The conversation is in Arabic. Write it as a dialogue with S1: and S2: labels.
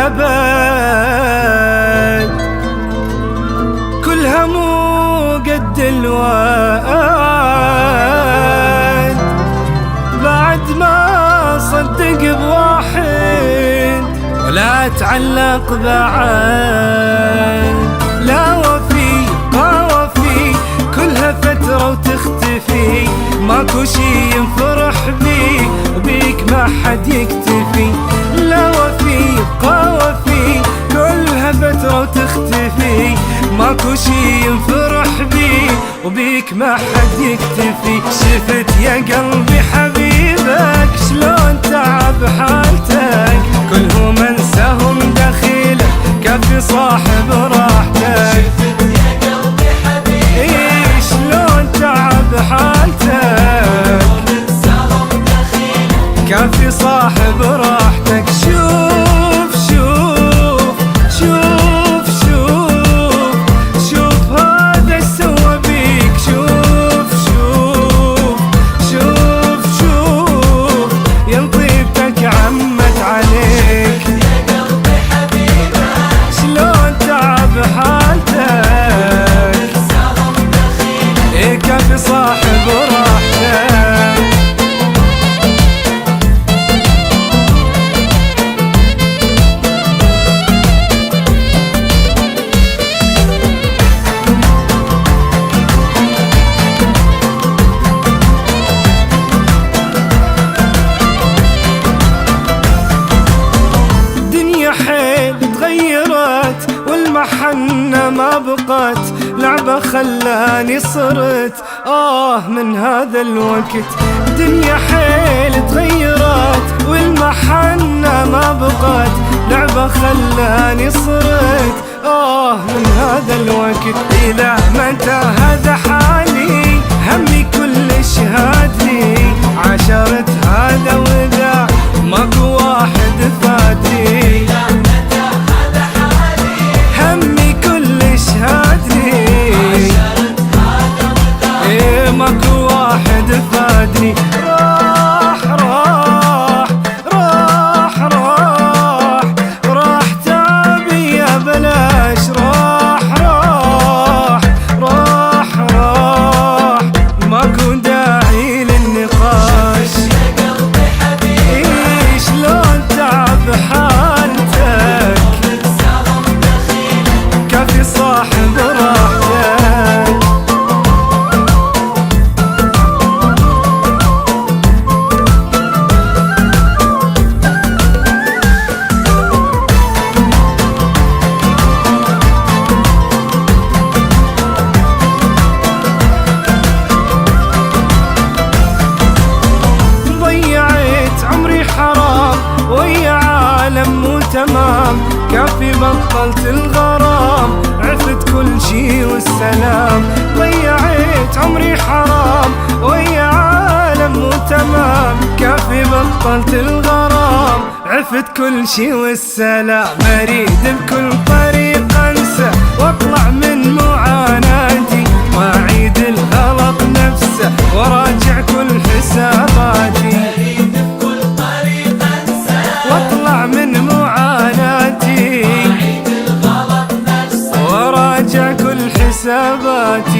S1: الأبد، كلها مو قد الوعد، بعد ما صدق بواحد ولا تعلق بعد. لا وفي قوافي كلها فترة وتختفي، ماكو شي ينفرح بيه وبيك ما حد يكتفي. لا وفي قوافي كلها فترة وتختفي، ماكو شي ينفرح بيه وبيك ما حد يكتفي. شفت يا قلبي حبيبك شلون تعب حالتك، كلهم انساهم دخيلك كفي صاحب راحتك.
S2: شفت يا قلبي حبيبك
S1: شلون تعب حالتك،
S2: كلهم انساهم دخيلك
S1: كفي صاحب راحتك. شوف شوف شوف شوف شوف هذا سوى بيك، شوف شوف شوف شوف يا طيبتك عمت عليك.
S2: يا قلبي حبيبك
S1: شلون تعب حالتك،
S2: انساهم دخيلك
S1: كفي صاحب راحتك. والمحنة ما بقت، لعبة خلاني صرت من هذا الوقت. دنيا حيل تغيرت والمحنة ما بقت، لعبة خلاني صرت من هذا الوقت. إلى متى هذا حالي همي كلش هادي، عشرت هذا وذا ماكو واحد فادي. ماكو واحد فادني. راح راح راح راح راح تعبي يا بلاش، راح راح راح راح ماكو داعي للنقاش.
S2: يا قلبي حبيبك
S1: شلون تعب حالتك
S2: انساهم دخيلك
S1: كفي صاحب راحتك. ويا عالم مو تمام كافي بطلت الغرام، عفت كل شي والسلام. ضيعت عمري حرام ويا عالم مو تمام كافي بطلت الغرام، عفت كل شي والسلام. اريد بكل طريق انسى واطلع من معاناتي، واعيد الغلط نفسه وراجع كل حساباتي. واطلع من معاناتي وراجع كل حساباتي.